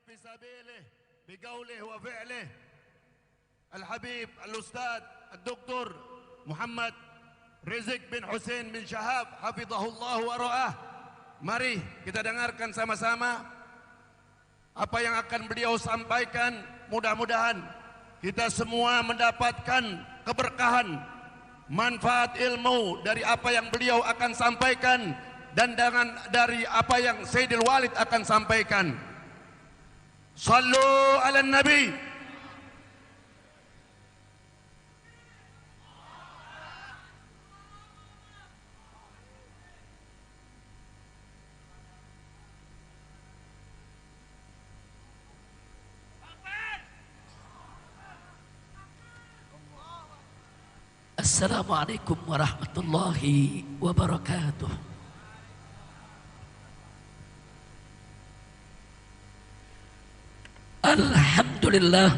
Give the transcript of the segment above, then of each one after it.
في سبيله بقوله وفعله الحبيب الأستاذ الدكتور محمد Rizik bin Hussein bin Syahab hafizahullah wa ra'ah. Mari kita dengarkan sama-sama apa yang akan beliau sampaikan. Mudah-mudahan kita semua mendapatkan keberkahan, manfaat ilmu dari apa yang beliau akan sampaikan dan dari apa yang Sayyidil Walid akan sampaikan. Sallu ala Nabi. Assalamualaikum warahmatullahi wabarakatuh. Alhamdulillah,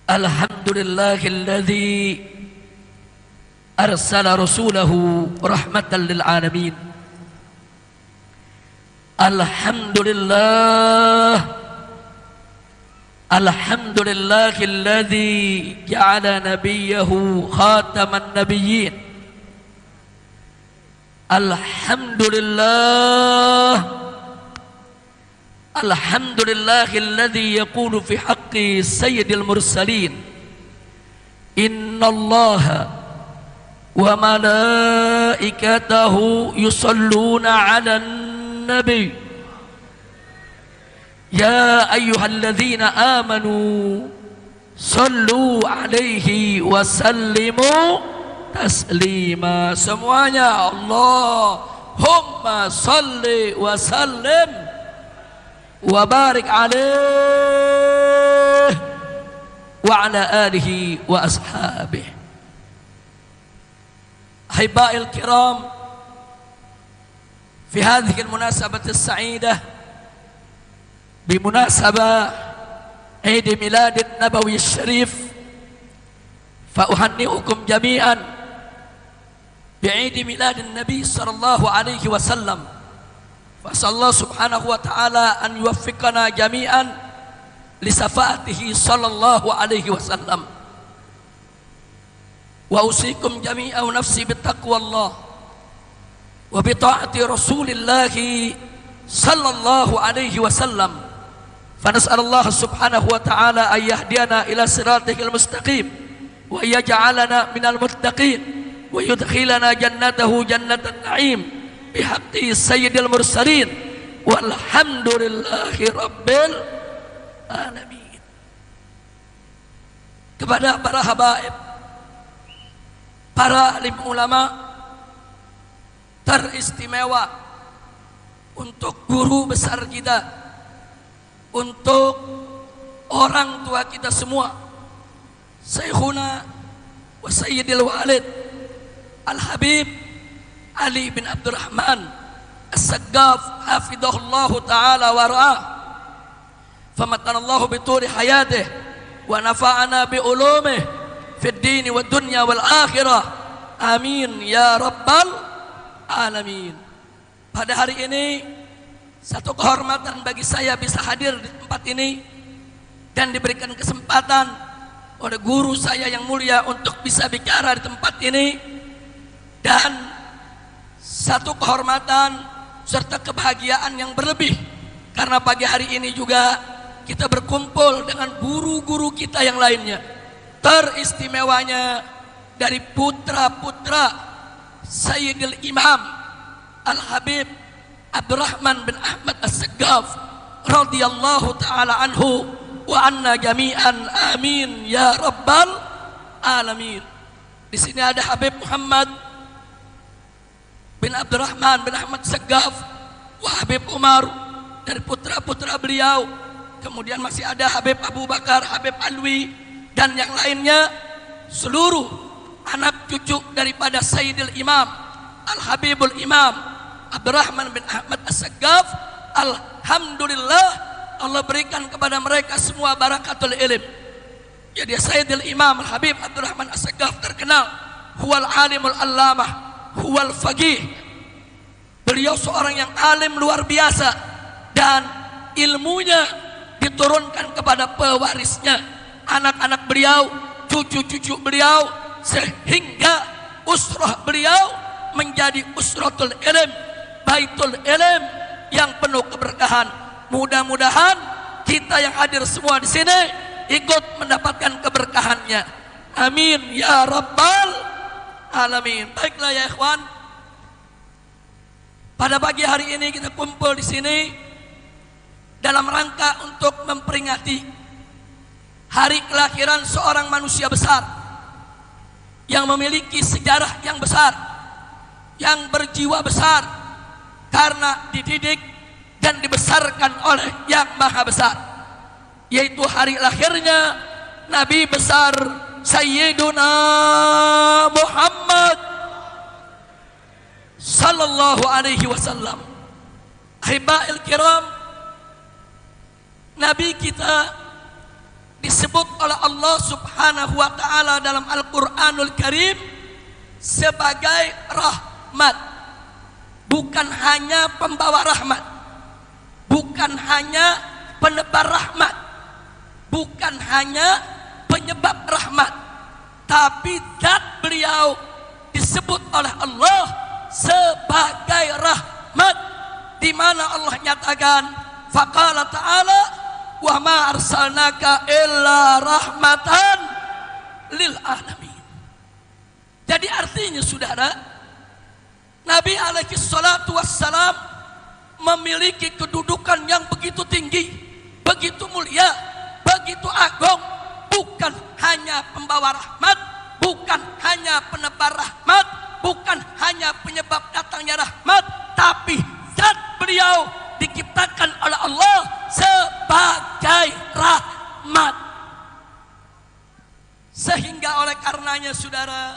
alhamdulillahilladzi arsala rasulahu rahmatan lil alamin. Alhamdulillah, alhamdulillahilladzi ja'ala nabiyahu khataman nabiyyin. Alhamdulillah, alhamdulillahilladzi yaqulu fi haqqi sayyidil mursalin. Innallaha wa malaikatahu yusalluna 'alan nabi. Ya ayyuhalladzina amanu sallu alaihi wa sallimu taslima. Semuanya Allahumma salli wa sallim wa barik alaihi wa ala alihi wa ashabihi. Ahibba'il kiram, fi hadhihi al-munasabati as-sa'idah بمناسبة عيد ميلاد النبوي الشريف، فأهنئكم جميعا بعيد ميلاد النبي صلى الله عليه وسلم. فأسأل الله سبحانه وتعالى أن يوفقنا جميعا لشفاعته صلى الله عليه وسلم. وأوصيكم جميعا ونفسي بتقوى الله وبطاعة رسول الله صلى الله عليه وسلم. فنسأل الله سبحانه وتعالى أن يهدينا إلى صراطه المستقيم وأن يجعلنا من المتقين ويدخلنا جنته جنة النعيم بحق سيد المرسلين والحمد لله رب العالمين. Kepada para habaib, para alim ulama teristimewa, untuk guru besar kita, untuk orang tua kita semua, Syekhuna wa Sayyidil Walid Al-Habib Ali bin Abdurrahman As-Saggaf hafidhahullahu ta'ala wa ra'ah, famatanallahu bituri hayatih wa nafa'ana bi ulumih fid dini wa dunya wal akhirah, amin ya rabbal alamin. Pada hari ini satu kehormatan bagi saya bisa hadir di tempat ini dan diberikan kesempatan oleh guru saya yang mulia untuk bisa bicara di tempat ini, dan satu kehormatan serta kebahagiaan yang berlebih karena pagi hari ini juga kita berkumpul dengan guru-guru kita yang lainnya. Teristimewanya dari putra-putra Sayyidil Imam Al-Habib Abdurrahman bin Ahmad As-Saggaf radhiyallahu ta'ala anhu wa anna jami'an, amin ya rabbal alamin. Di sini ada Habib Muhammad bin Abdurrahman bin Ahmad Saggaf wa Habib Umar dari putra-putra beliau. Kemudian masih ada Habib Abu Bakar, Habib Alwi dan yang lainnya, seluruh anak cucu daripada Sayyidil Imam Al-Habibul Imam Abdurrahman bin Ahmad As-Saggaf. Alhamdulillah, Allah berikan kepada mereka semua barakatul ilm. Jadi Sayyidil Imam Al-Habib Abdurrahman As-Saggaf terkenal huwal alimul allamah, huwal faqih. Beliau seorang yang alim luar biasa dan ilmunya diturunkan kepada pewarisnya, anak-anak beliau, cucu-cucu beliau, sehingga usrah beliau menjadi usratul ilm, baitul ilm yang penuh keberkahan. Mudah-mudahan kita yang hadir semua di sini ikut mendapatkan keberkahannya. Amin ya rabbal alamin. Baiklah ya ikhwan, pada pagi hari ini kita kumpul di sini dalam rangka untuk memperingati hari kelahiran seorang manusia besar yang memiliki sejarah yang besar, yang berjiwa besar karena dididik dan dibesarkan oleh Yang Maha Besar, yaitu hari lahirnya Nabi besar Sayyiduna Muhammad sallallahu alaihi wasallam. Ahibba'il kiram, Nabi kita disebut oleh Allah Subhanahu wa taala dalam Al-Qur'anul Karim sebagai rahmat. Bukan hanya pembawa rahmat, bukan hanya penebar rahmat, bukan hanya penyebab rahmat, tapi zat beliau disebut oleh Allah sebagai rahmat, di mana Allah nyatakan faqala ta'ala wa ma arsalnaka illa rahmatan lil alamin. Jadi artinya saudara, Nabi alaihi salatu wassalam memiliki kedudukan yang begitu tinggi, begitu mulia, begitu agung. Bukan hanya pembawa rahmat, bukan hanya penebar rahmat, bukan hanya penyebab datangnya rahmat, tapi zat beliau diciptakan oleh Allah sebagai rahmat. Sehingga oleh karenanya saudara,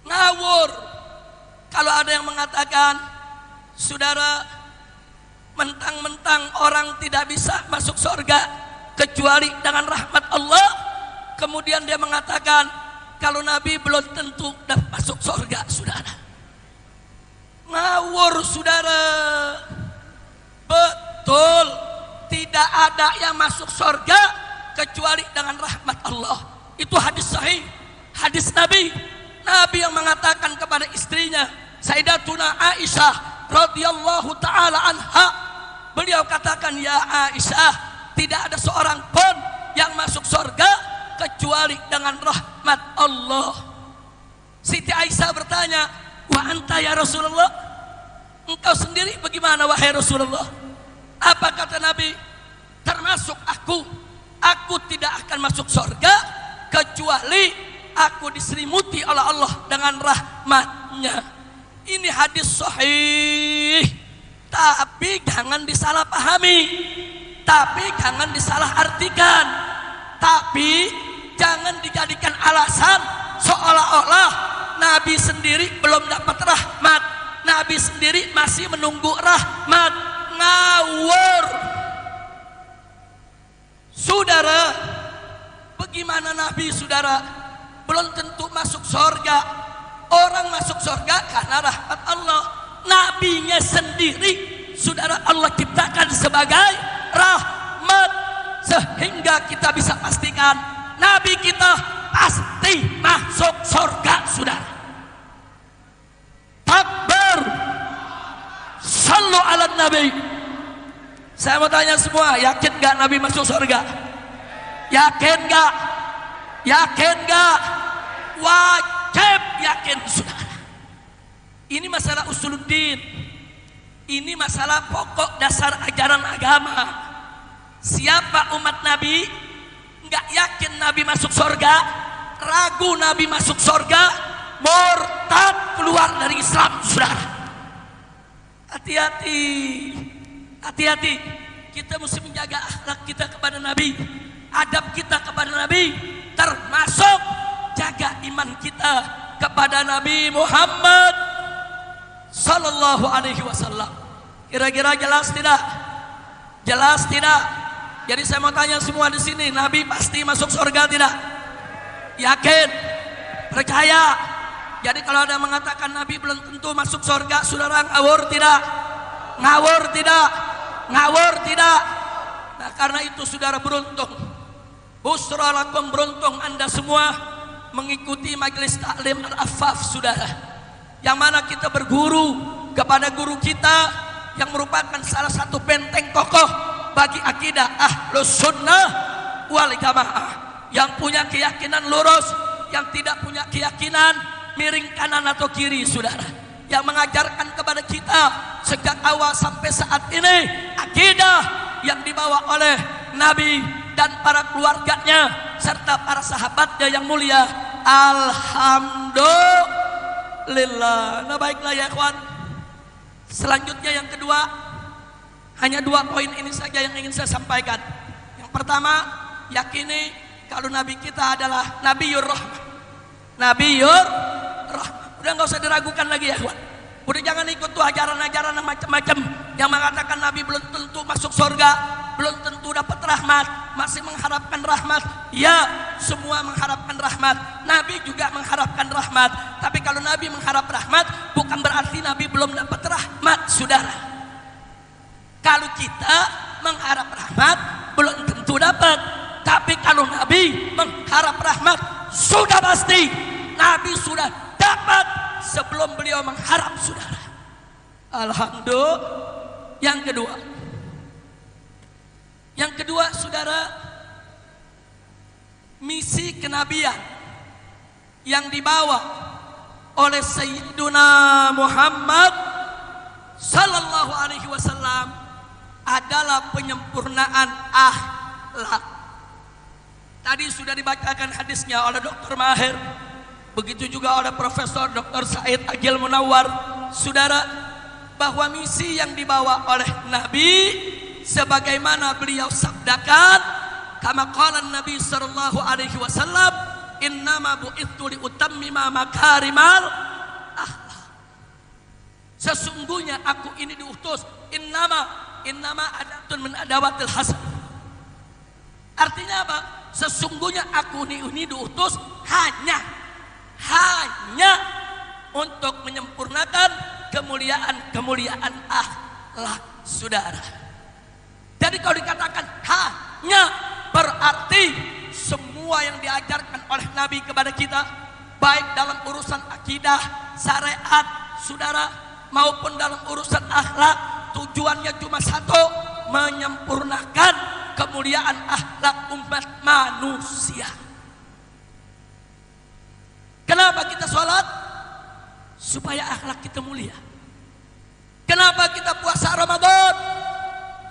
ngawur kalau ada yang mengatakan, saudara, mentang-mentang orang tidak bisa masuk surga kecuali dengan rahmat Allah, kemudian dia mengatakan kalau Nabi belum tentu dapat masuk surga. Saudara, ngawur saudara. Betul, tidak ada yang masuk surga kecuali dengan rahmat Allah. Itu hadis sahih, hadis Nabi. Nabi yang mengatakan kepada istrinya Sayyidatuna Aisyah radhiyallahu taala anha, beliau katakan, ya Aisyah, tidak ada seorang pun yang masuk surga kecuali dengan rahmat Allah. Siti Aisyah bertanya, wa anta ya Rasulullah, engkau sendiri bagaimana wahai Rasulullah? Apa kata Nabi? Termasuk aku tidak akan masuk surga kecuali aku diselimuti oleh Allah dengan rahmatnya. Ini hadis sahih, tapi jangan disalahpahami, tapi jangan disalahartikan, tapi jangan dijadikan alasan seolah-olah Nabi sendiri belum dapat rahmat, Nabi sendiri masih menunggu rahmat. Ngawur saudara. Bagaimana Nabi saudara belum tentu masuk surga? Orang masuk surga karena rahmat Allah. Nabinya sendiri saudara Allah ciptakan sebagai rahmat, sehingga kita bisa pastikan Nabi kita pasti masuk surga saudara. Takbir, sallu ala Nabi. Saya mau tanya semua, yakin gak Nabi masuk surga? Yakin gak? Yakin gak? Wajib yakin saudara. Ini masalah usuluddin, ini masalah pokok dasar ajaran agama. Siapa umat Nabi nggak yakin Nabi masuk surga, ragu Nabi masuk surga, murtad, keluar dari Islam saudara. Hati-hati, hati-hati. Kita mesti menjaga akhlak kita kepada Nabi, adab kita kepada Nabi, termasuk jaga iman kita kepada Nabi Muhammad sallallahu alaihi wasallam. Kira-kira jelas tidak? Jelas tidak? Jadi saya mau tanya semua di sini, Nabi pasti masuk surga tidak? Yakin? Percaya? Jadi kalau ada yang mengatakan Nabi belum tentu masuk surga, saudara ngawur tidak? Ngawur tidak? ngawur tidak. Nah, karena itu saudara beruntung. Busra lakum, beruntung Anda semua mengikuti majelis taklim Al-Affaf saudara. Yang mana kita berguru kepada guru kita yang merupakan salah satu benteng kokoh bagi akidah Ahlus Sunnah wal Jamaah, yang punya keyakinan lurus, yang tidak punya keyakinan miring kanan atau kiri saudara, yang mengajarkan kepada kita sejak awal sampai saat ini akidah yang dibawa oleh Nabi dan para keluarganya serta para sahabatnya yang mulia. Alhamdulillah. Nah, baiklah ya kawan. Selanjutnya yang kedua, hanya 2 poin ini saja yang ingin saya sampaikan. Yang pertama, yakini kalau Nabi kita adalah Nabiyur Rahmah. Nabiyur Rahmah. Udah nggak usah diragukan lagi ya kawan. Udah jangan ikut tuh ajaran-ajaran macam-macam yang mengatakan Nabi belum tentu masuk surga, belum tentu dapat rahmat, masih mengharapkan rahmat. Ya, semua mengharapkan rahmat. Nabi juga mengharapkan rahmat. Tapi kalau Nabi mengharap rahmat, bukan berarti Nabi belum dapat rahmat, saudara. Kalau kita mengharap rahmat, belum tentu dapat. Tapi kalau Nabi mengharap rahmat, sudah pasti Nabi sudah dapat sebelum beliau mengharap, saudara. Alhamdulillah. Yang kedua saudara, misi kenabian yang dibawa oleh Sayyiduna Muhammad sallallahu alaihi wasallam adalah penyempurnaan akhlak. Tadi sudah dibacakan hadisnya oleh Dr. Mahir, begitu juga oleh Profesor Dr. Said Agil Munawar, saudara, bahwa misi yang dibawa oleh Nabi sebagaimana beliau sabdakan, kama qala Nabi sallallahu alaihi wasallam, innama bu'ithu liutammima makarimal akhlak. Sesungguhnya aku ini diutus, innama adatun min adawatil hasan. Artinya apa? Sesungguhnya aku ini diutus hanya untuk menyempurnakan kemuliaan akhlak, saudara. Jadi kalau dikatakan hanya, berarti semua yang diajarkan oleh Nabi kepada kita, baik dalam urusan akidah, syariat, saudara, maupun dalam urusan akhlak, tujuannya cuma satu, menyempurnakan kemuliaan akhlak umat manusia. Kenapa kita sholat? Supaya akhlak kita mulia. Kenapa kita puasa Ramadan?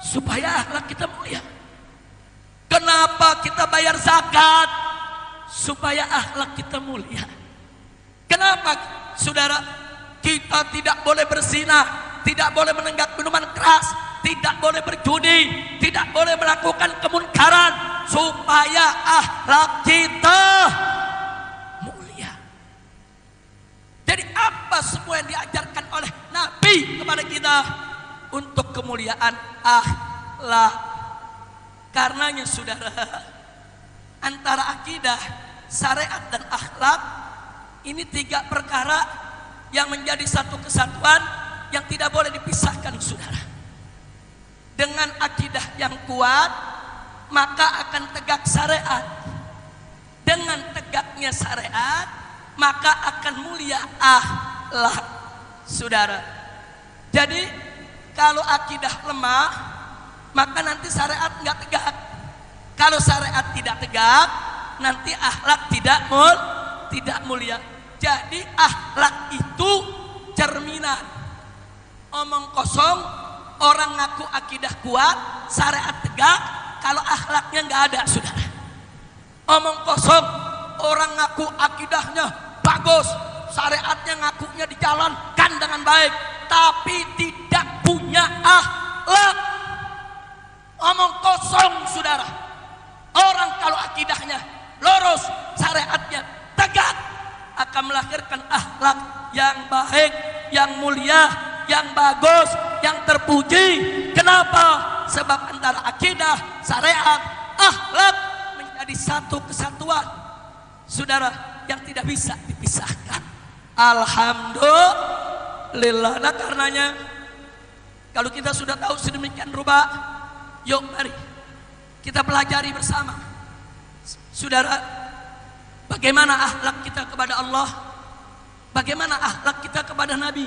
Supaya akhlak kita mulia. Kenapa kita bayar zakat? Supaya akhlak kita mulia. Kenapa saudara kita tidak boleh berzina, tidak boleh menenggak minuman keras, tidak boleh berjudi, tidak boleh melakukan kemunkaran? Supaya akhlak kita mulia. Jadi apa semua yang diajarkan oleh Nabi kepada kita? Untuk kemuliaan akhlak. Karenanya saudara, antara akidah, syariat dan akhlak ini 3 perkara yang menjadi satu kesatuan yang tidak boleh dipisahkan, saudara. Dengan akidah yang kuat, maka akan tegak syariat. Dengan tegaknya syariat, maka akan mulia akhlak, saudara. Jadi kalau akidah lemah, maka nanti syariat nggak tegak. Kalau syariat tidak tegak, nanti akhlak tidak mulia. Jadi akhlak itu cerminan. Omong kosong, orang ngaku akidah kuat, syariat tegak, kalau akhlaknya nggak ada, saudara. Omong kosong, orang ngaku akidahnya bagus, syariatnya ngakunya dijalankan dengan baik, tapi tidak punya akhlak. Omong kosong, saudara. Orang kalau akidahnya lurus, syariatnya tegak, akan melahirkan akhlak yang baik, yang mulia, yang bagus, yang terpuji. Kenapa? Sebab antara akidah, syariat, akhlak menjadi satu kesatuan, saudara, yang tidak bisa dipisahkan. Alhamdulillah. Nah, karenanya Kalau kita sudah tahu sedemikian rupa, yuk mari kita pelajari bersama. Saudara, bagaimana akhlak kita kepada Allah, bagaimana akhlak kita kepada Nabi,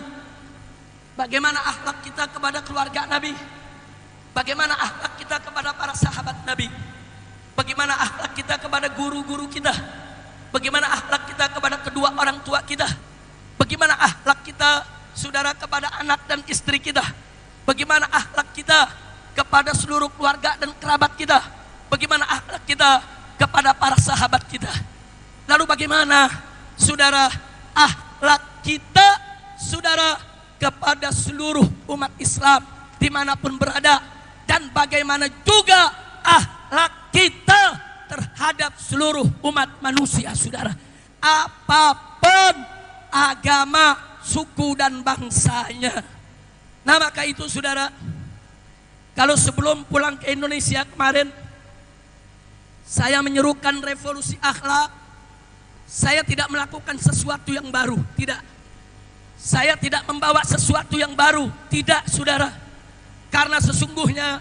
bagaimana akhlak kita kepada keluarga Nabi, bagaimana akhlak kita kepada para sahabat Nabi, bagaimana akhlak kita kepada guru-guru kita, bagaimana akhlak kita kepada kedua orang tua kita, bagaimana akhlak kita, saudara, kepada anak dan istri kita, bagaimana akhlak kita kepada seluruh keluarga dan kerabat kita, bagaimana akhlak kita kepada para sahabat kita. Lalu bagaimana, saudara, akhlak kita, saudara, kepada seluruh umat Islam dimanapun berada, dan bagaimana juga akhlak kita terhadap seluruh umat manusia, saudara, apapun agama, suku dan bangsanya. Nah, maka itu, saudara, kalau sebelum pulang ke Indonesia kemarin saya menyerukan revolusi akhlak, saya tidak melakukan sesuatu yang baru, tidak. Saya tidak membawa sesuatu yang baru, tidak, saudara. Karena sesungguhnya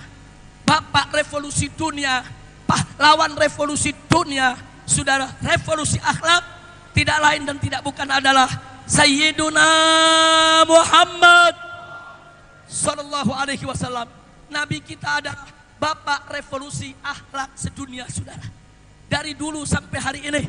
Bapak revolusi dunia, pahlawan revolusi dunia, saudara, revolusi akhlak tidak lain dan tidak bukan adalah Sayyiduna Muhammad Sallallahu Alaihi Wasallam. Nabi kita adalah Bapak revolusi akhlak sedunia, saudara. Dari dulu sampai hari ini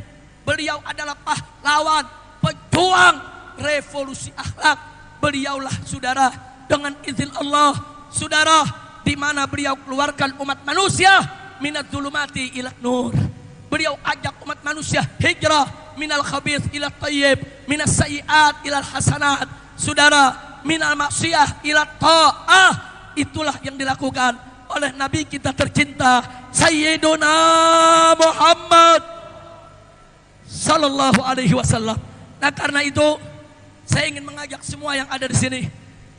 beliau adalah pahlawan, pejuang revolusi akhlak. Beliaulah, saudara, dengan izin Allah, saudara, di mana beliau keluarkan umat manusia minat zulumati ila nur. Beliau ajak umat manusia hijrah minal khabith ila tayyib, minas sayyiat ila hasanat, saudara, minal maksiyah ila ta'ah. Itulah yang dilakukan oleh Nabi kita tercinta Sayyiduna Muhammad Sallallahu Alaihi Wasallam. Nah, karena itu saya ingin mengajak semua yang ada di sini,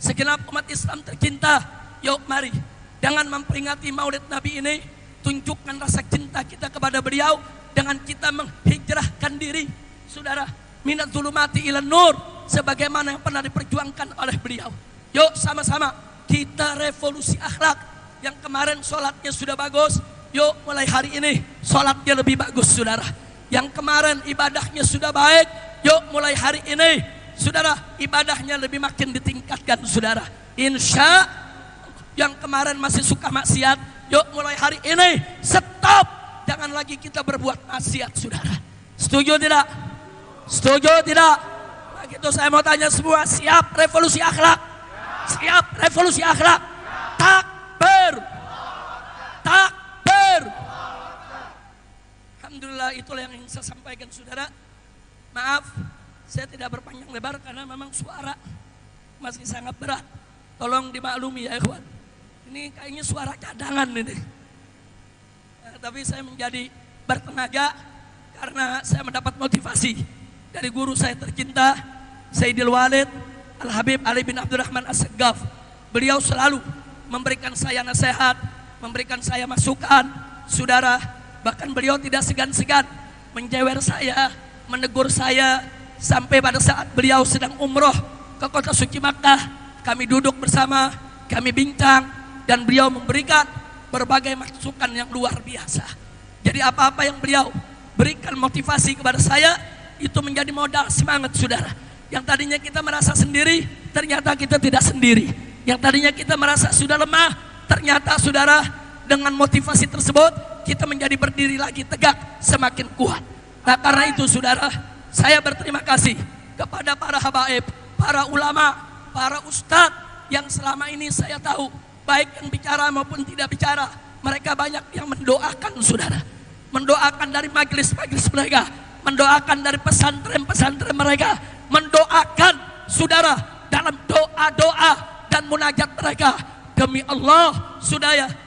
segenap umat Islam tercinta, yuk mari dengan memperingati Maulid Nabi ini, tunjukkan rasa cinta kita kepada beliau dengan kita menghijrahkan diri, saudara, minat zulumati ila nur, sebagaimana yang pernah diperjuangkan oleh beliau. Yuk sama-sama kita revolusi akhlak. Yang kemarin sholatnya sudah bagus, yuk mulai hari ini sholatnya lebih bagus, saudara. Yang kemarin ibadahnya sudah baik, yuk mulai hari ini, saudara, ibadahnya lebih makin ditingkatkan, saudara. Insya yang kemarin masih suka maksiat, yuk mulai hari ini stop, jangan lagi kita berbuat maksiat, saudara. Setuju tidak? Setuju tidak? Begitu saya mau tanya semua, siap revolusi akhlak? Siap revolusi akhlak? Takbir! Takbir! Alhamdulillah, itulah yang ingin saya sampaikan, saudara. Maaf, saya tidak berpanjang lebar karena memang suara masih sangat berat. Tolong dimaklumi ya, ikhwan. Ini kayaknya suara cadangan ini. Nah, tapi saya menjadi bertenaga karena saya mendapat motivasi dari guru saya tercinta, Sayyidil Walid Al-Habib Ali bin Abdurrahman As-Saggaf. Beliau selalu memberikan saya nasihat, memberikan saya masukan, saudara. Bahkan beliau tidak segan-segan menjewer saya, menegur saya, sampai pada saat beliau sedang umroh ke kota suci Makkah, kami duduk bersama, kami bincang, dan beliau memberikan berbagai masukan yang luar biasa. Jadi apa-apa yang beliau berikan motivasi kepada saya, itu menjadi modal semangat, saudara. Yang tadinya kita merasa sendiri, ternyata kita tidak sendiri. Yang tadinya kita merasa sudah lemah, ternyata, saudara, dengan motivasi tersebut kita menjadi berdiri lagi tegak, semakin kuat. Nah, karena itu, saudara, saya berterima kasih kepada para habaib, para ulama, para ustadz yang selama ini saya tahu, baik yang bicara maupun tidak bicara, mereka banyak yang mendoakan, saudara. Mendoakan dari majelis-majelis mereka, mendoakan dari pesantren-pesantren mereka, mendoakan, saudara, dalam doa-doa dan munajat mereka. Demi Allah,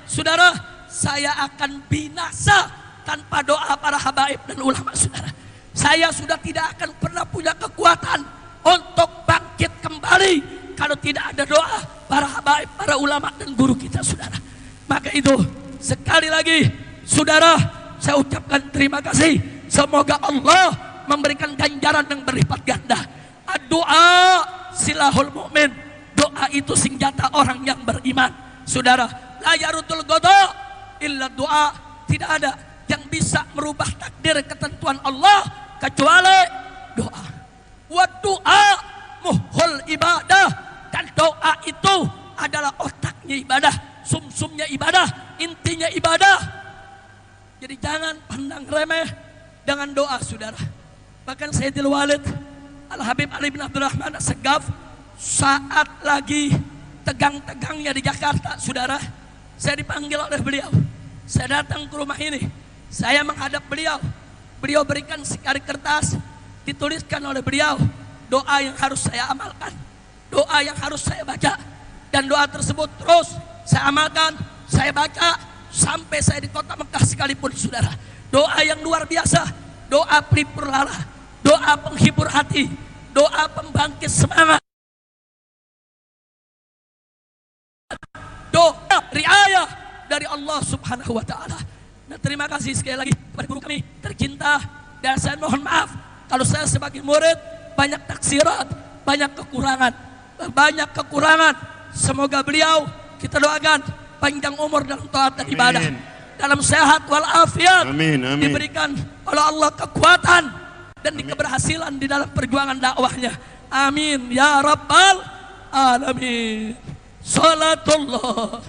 saudara, saya akan binasa tanpa doa para habaib dan ulama, saudara. Saya sudah tidak akan pernah punya kekuatan untuk bangkit kembali kalau tidak ada doa para habaib, para ulama dan guru kita, saudara. Maka itu, sekali lagi, saudara, saya ucapkan terima kasih. Semoga Allah memberikan ganjaran yang berlipat ganda. Doa silahul mu'min. Doa doa itu senjata orang yang beriman. Saudara, la yarudul qada illa doa. Tidak ada yang bisa merubah takdir ketentuan Allah kecuali doa. Wa doa muhul ibadah, dan doa itu adalah otaknya ibadah, sumsumnya ibadah, intinya ibadah. Jadi jangan pandang remeh dengan doa, saudara. Bahkan Sayyidil Walid Al-Habib Ali bin Abdurrahman As-Segaf saat lagi tegang-tegangnya di Jakarta, saudara, saya dipanggil oleh beliau. Saya datang ke rumah ini, saya menghadap beliau. Beliau berikan sekali kertas, dituliskan oleh beliau doa yang harus saya amalkan, doa yang harus saya baca. Dan doa tersebut terus saya amalkan, saya baca sampai saya di kota Mekah sekalipun, saudara. Doa yang luar biasa, doa pelipur lala, doa penghibur hati, doa pembangkit semangat, doa riayah dari Allah Subhanahu wa Ta'ala. Nah, terima kasih sekali lagi kepada guru kami tercinta, dan saya mohon maaf kalau saya sebagai murid banyak taksirat, banyak kekurangan. Semoga beliau kita doakan panjang umur dalam taat dan ibadah, dalam sehat walafiat, diberikan oleh Allah kekuatan dan keberhasilan di dalam perjuangan dakwahnya. Amin ya rabbal alamin. Salatullah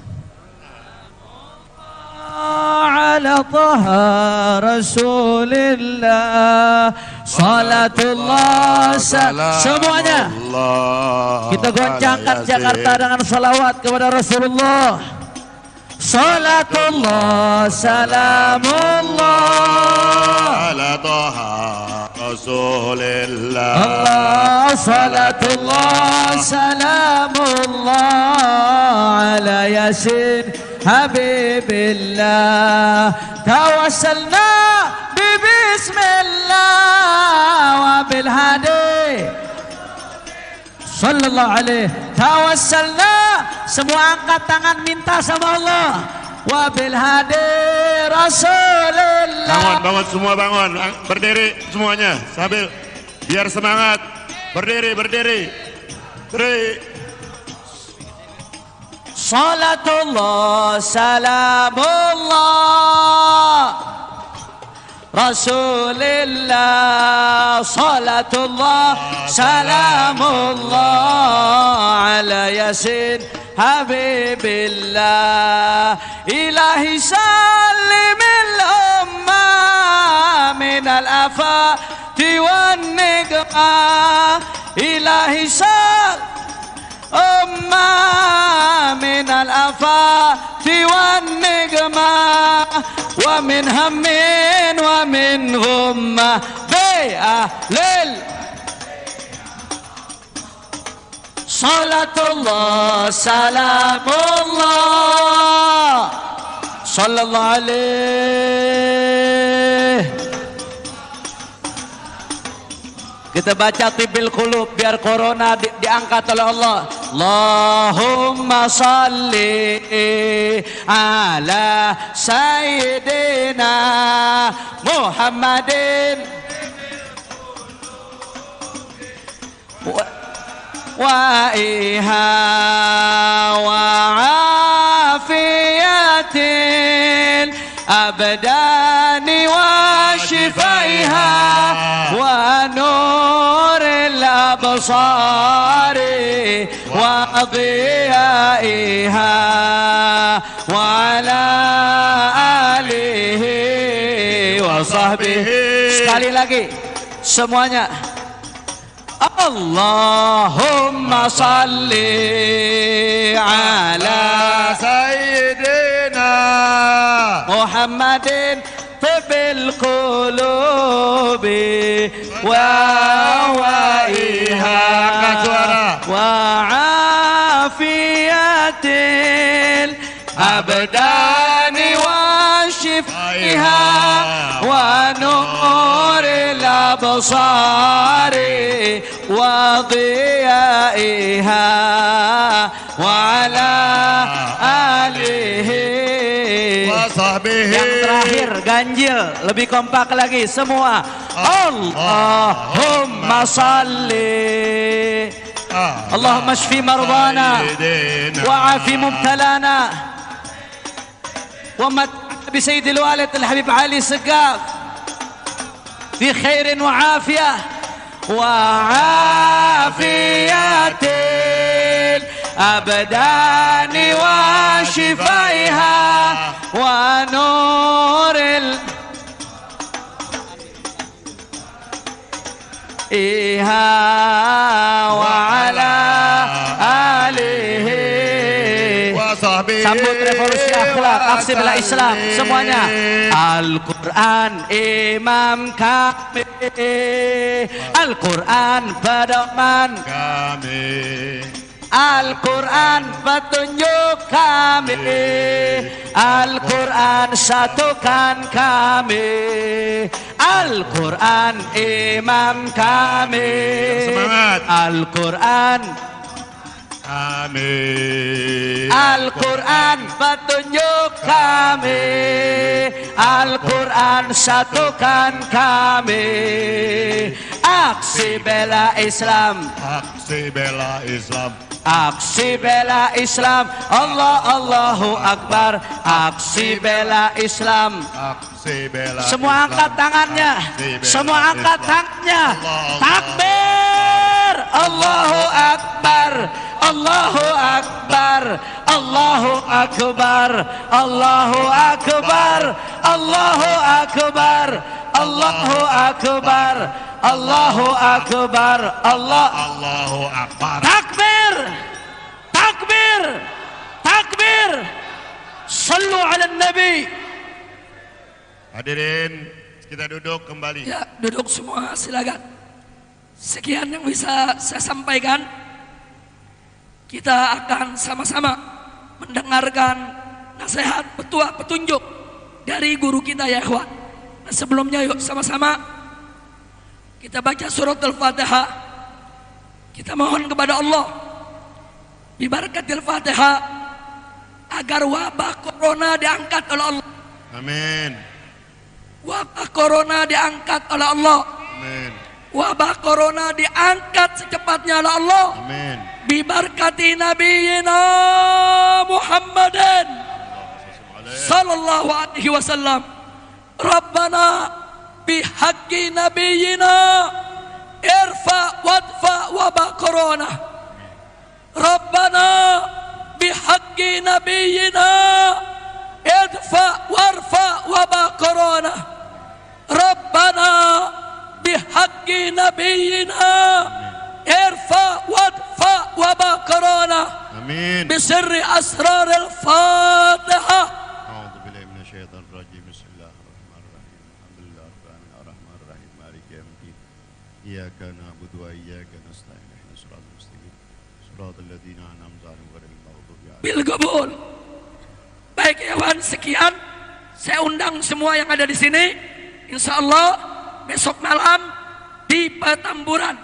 ala taha rasulillah. Salatullah. Semuanya kita goncangkan Jakarta dengan salawat kepada Rasulullah. Salatullah salamullah ala taha rasulillah. Allah. Salatullah salamullah ala yasin habibillah. Tawassalna bismillah wa bil hadi sallallahu alaihi. Tawassalna, semua angkat tangan minta sama Allah. Wa bil hadi rasulillah. Bangun semua, bangun, berdiri semuanya sambil biar semangat. Berdiri. Salatullah salamullah Rasulillah. Salatullah salamullah ala yasin habibillah. Ilahi salimil ummah minal afati wan niqmah. Ilahi salimil ummah minal afati wan niqmah wa min hammin wa min ghummah bi ahlil. Salatullah salamullah sallallahu alaihi. Kita baca tibil qulub biar corona diangkat oleh Allah. Allahumma salli ala sayyidina Muhammadin wa iha wa afiyatil abdani wa shifaiha wa nuril absari wa adiyaiha wa ala alihi wa sahbihi. Sekali lagi semuanya. Allahumma salli ala sayyidina Muhammadin bil qulubi wa waiha wa afiyatil abdani wa shifaiha wa nuril absari wa diyaiha wa ala alihi wa sahbihi. Yang terakhir ganjil, lebih kompak lagi semua. Allahumma salli اللهم اشف مرضانا وعاف مبتلانا ومت بسيد الوالد الحبيب علي سقاف في خير وعافية وعافية الأبدان وشفائها ونور إيها وعلى آله وصحبه. Sambut revolusi akhlak, aksi bela Islam semuanya. Al-Quran imam kami, Al-Quran pedoman kami, Al-Quran petunjuk kami, Al-Quran satukan kami, Al-Quran imam kami, Semangat. Al-Quran kami, Al-Quran petunjuk kami, Al-Quran satukan kami, aksi bela Islam, aksi bela Islam, aksi bela Islam, Allah Allahu Akbar, aksi bela Islam. aksi bela Semua Islam. angkat tangannya, Aksi bela semua angkat Islam. tangannya. Allah. Takbir, Allahu Akbar, Allahu Akbar, Allahu Akbar, Allahu Akbar, Allahu Akbar, Allahu Akbar, Allahu Akbar, Allah. Allahu Akbar. Takbir, takbir, takbir. Sallu ala Nabi. Hadirin, kita duduk kembali. Ya, duduk semua silakan. Sekian yang bisa saya sampaikan. Kita akan sama-sama mendengarkan nasihat, petua, petunjuk dari guru kita ya ikhwan. Nah, sebelumnya yuk sama-sama kita baca surat Al-Fatihah. Kita mohon kepada Allah bi barakatil Fatihah agar wabah corona diangkat oleh Allah. Amin. Wabah corona diangkat oleh Allah. Amin. Wabah corona diangkat secepatnya oleh Allah. Amin. Bibarkati nabiyina Muhammadin sallallahu alaihi wasallam. Rabbana bihaqqi nabiyina irfa wadfa wabah corona. Rabbana bihaqqi nabiyina idfa warfa wabah corona. Rabbana bihaqqi nabiyina irfa wadfa wabah corona. Amin. بسر أسرار الفاتحة. أعوذ بالله من الشيطان الرجيم. بسم الله الرحمن الرحيم. الحمد لله رب العالمين الرحمن الرحيم مالك يوم الدين. إياك نعبد وإياك نستعين اهدنا الصراط المستقيم صراط الذين أنعمت عليهم غير المغضوب عليهم. Bilqabul. Baik ya kawan, sekian saya undang semua yang ada di sini. Insya Allah besok malam di Petamburan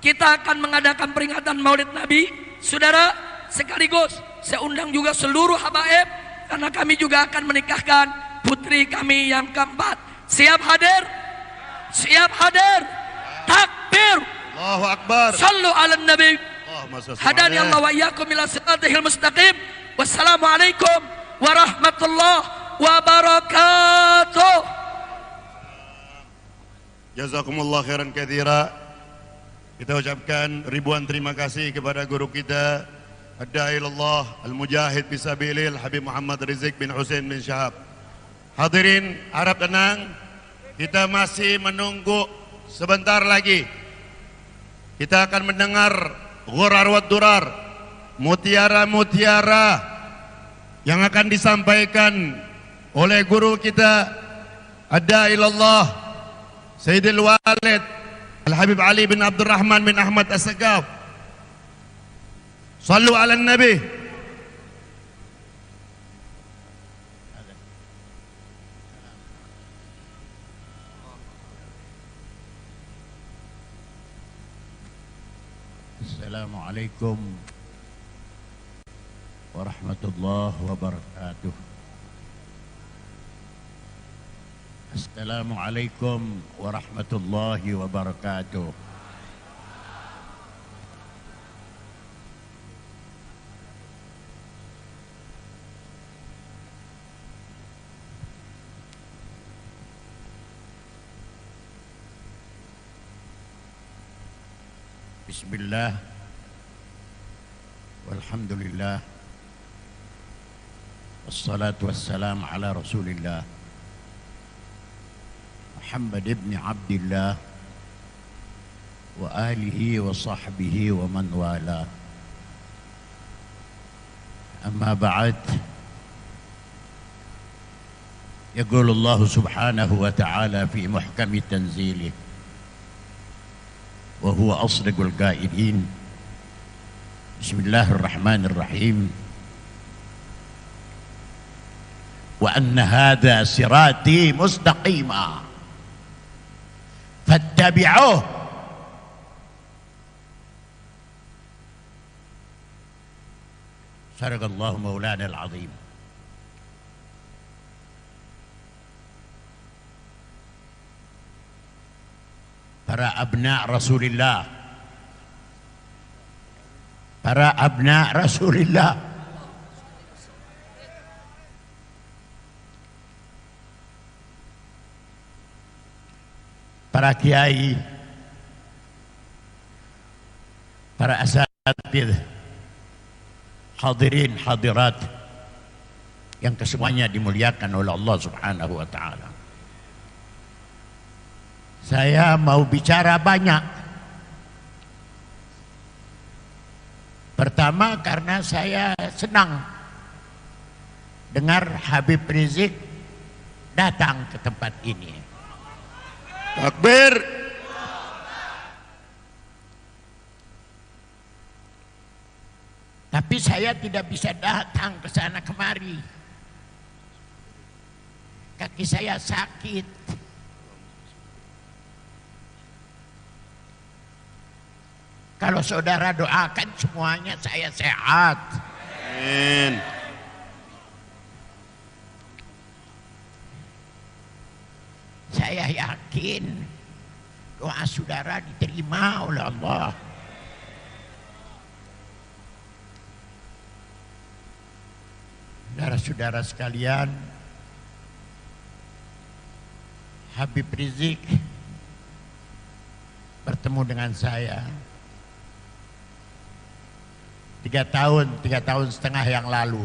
kita akan mengadakan peringatan Maulid Nabi. Saudara, sekaligus saya undang juga seluruh habaib karena kami juga akan menikahkan putri kami yang keempat. Siap hadir? Siap hadir? Takbir. Allahu Akbar. Sallu ala Nabi. Allahumma salli Hadani alaihi. Allah wa iyyakum ila siratal mustaqim. Wassalamualaikum warahmatullahi wabarakatuh. Jazakumullah khairan katsira. Kita ucapkan ribuan terima kasih kepada guru kita Ad-Da'i ilallah Al-Mujahid Fisabilillah Habib Muhammad Rizik bin Hussein bin Syahab. Hadirin harap tenang, kita masih menunggu sebentar lagi. Kita akan mendengar ghurar wa durar, mutiara-mutiara yang akan disampaikan oleh guru kita Ad-Da'i ilallah Sayyidil Walid Al-Habib Ali bin Abdurrahman bin Ahmad As-Saqaf. Sallu ala Nabi. Assalamualaikum warahmatullahi wabarakatuh. Assalamualaikum warahmatullahi wabarakatuh. Bismillah. Walhamdulillah. Wassalatu wassalam ala Rasulillah Muhammad ibn Abdillah wa alihi wa sahbihi wa man wala. Amma ba'd. يقول الله سبحانه وتعالى في محكم تنزيله وهو أصدق القائلين. بسم الله الرحمن الرحيم. وأن هذا صراطي مستقيما فاتبعوه صدق الله مولانا العظيم. Para abna Rasulillah, para abna Rasulillah, para kiai, para asatidz, hadirin hadirat yang kesemuanya dimuliakan oleh Allah Subhanahu wa taala. Saya mau bicara banyak. Pertama karena saya senang dengar Habib Rizik datang ke tempat ini. Takbir. Tapi saya tidak bisa datang ke sana kemari. Kaki saya sakit. Kalau saudara doakan semuanya saya sehat. Amin. Saya yakin doa saudara diterima oleh Allah. Saudara-saudara sekalian, Habib Rizik bertemu dengan saya 3 tahun setengah yang lalu.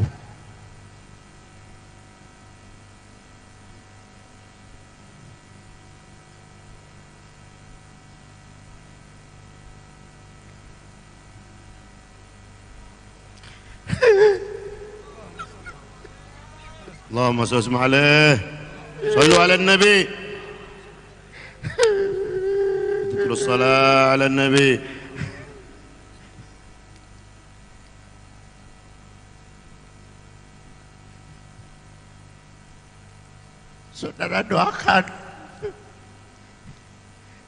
اللهم صل عليه صلوا على النبي ذكر الصلاة على النبي. Saudara doakan,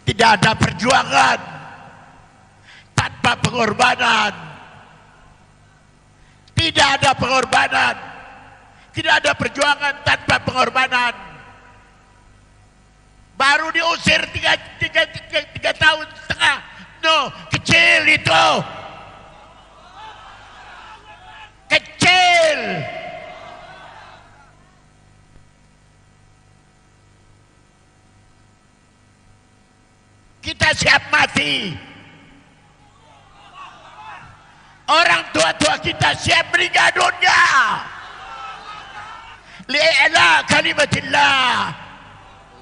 tidak ada perjuangan tanpa pengorbanan. Tidak ada pengorbanan, tidak ada perjuangan tanpa pengorbanan. Baru diusir 3 tahun setengah. No, kecil itu. Kecil. Kita siap mati. Orang tua-tua kita siap meninggal dunia. Li'ila kalimatillah.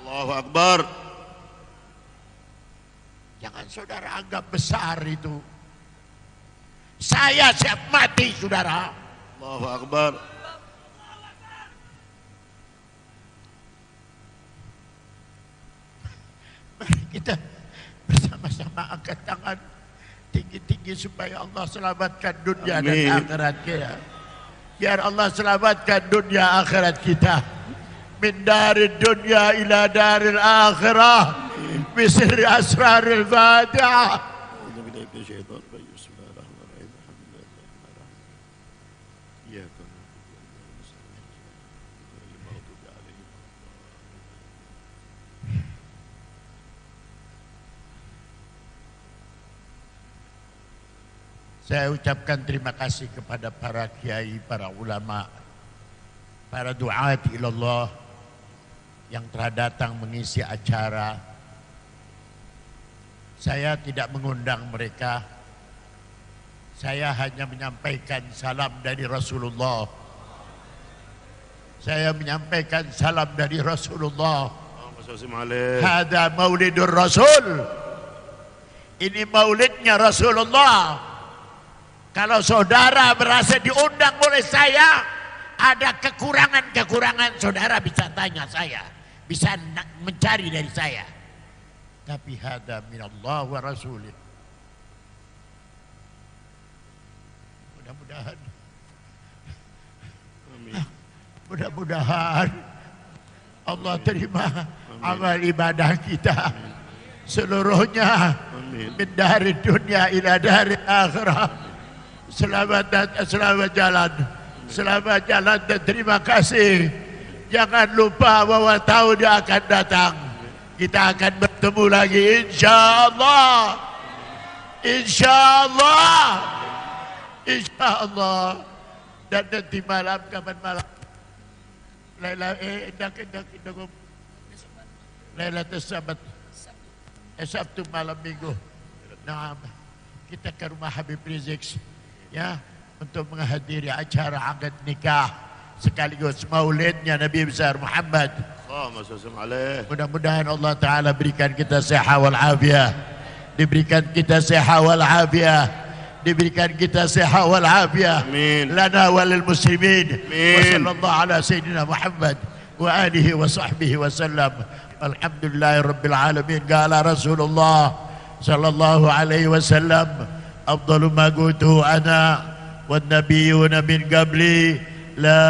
Allahu Akbar. Jangan saudara anggap besar itu. Saya siap mati, saudara. Allahu Akbar. Mari kita bersama-sama angkat tangan tinggi-tinggi supaya Allah selamatkan dunia Amin. dan akhirat kita. Biar Allah selamatkan dunia akhirat kita. Min darid dunya ila daril akhirah. Bisri asraril Fatihah. Saya ucapkan terima kasih kepada para kiai, para ulama, para duat ilallah yang telah datang mengisi acara. Saya tidak mengundang mereka, Saya hanya menyampaikan salam dari Rasulullah. Saya menyampaikan salam dari Rasulullah. Hada maulidur Rasul. Ini maulidnya Rasulullah. Kalau saudara merasa diundang oleh saya, ada kekurangan-kekurangan, saudara bisa tanya saya, bisa mencari dari saya. Tapi hada minallah wa rasulih. Mudah-mudahan, mudah-mudahan Allah terima amal ibadah kita seluruhnya. Min dari dunia ila dari akhirah. Selamat jalan, selamat jalan dan terima kasih. Jangan lupa bahwa tahun yang akan datang kita akan bertemu lagi, insyaallah, insyaallah, insyaallah. Dan nanti malam, kapan malam? Lailatul Sabat, Sabtu malam minggu. Nah, kita ke rumah Habib Rizik, ya, untuk menghadiri acara akad nikah sekaligus maulidnya Nabi besar Muhammad. Mudah-mudahan Allah Ta'ala berikan kita sehat wal afiah, diberikan kita sehat wal afiah, diberikan kita sehat wal afiah. Amin. Lana walil muslimin. Wa sallallahu ala sayyidina Muhammad wa alihi wa sahbihi wa sallam. Alhamdulillahi rabbil alamin. Qala Rasulullah sallallahu alaihi wasallam, afdalu ma qultu ana wan nabiyyuna min qabli, la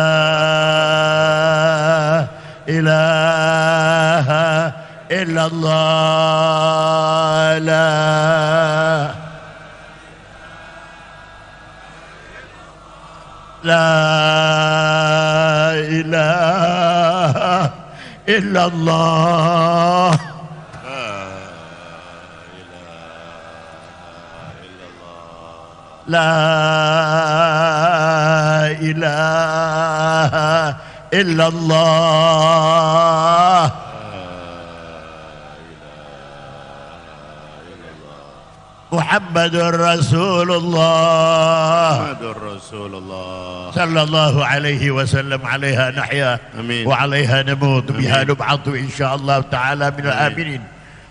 ilaha illallah, la ilaha illallah. La ilaha illallah. Muhammadur Rasulullah. Muhammadur Rasulullah. Sallallahu alaihi wasallam. Alaiha nahya. Amin. Wa alaiha namut. Biha nub'atu insyaallah ta'ala min al-aminin.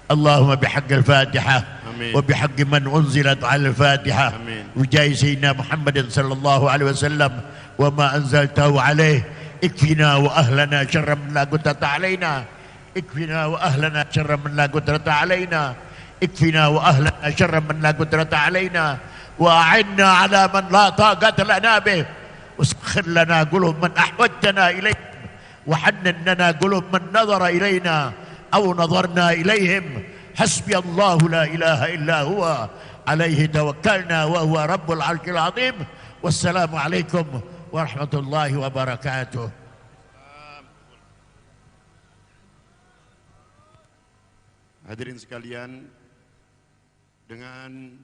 Allahumma bihaqq al-Fatihah. وبحق من أنزلت على الفاتحة وجاي سيدنا محمد صلى الله عليه وسلم وما أنزلته عليه. اكفنا وأهلنا شر من لا قدرة علينا. اكفنا وأهلنا شر من لا قدرة علينا. اكفنا وأهلنا شر من لا قدرة علينا. وأعنا على من لا طاقة لنا به. وسخر لنا قلوب من أحوجتنا إليه. وحنن لنا قلوب من نظر إلينا أو نظرنا إليهم. حسبي الله لا إله إلا هو عليه توكلنا وهو رب العرش العظيم. والسلام عليكم ورحمة الله وبركاته. Hadirin sekalian, dengan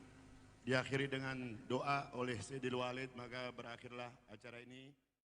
diakhiri dengan doa oleh Sayyidil Walid, maka berakhirlah acara ini.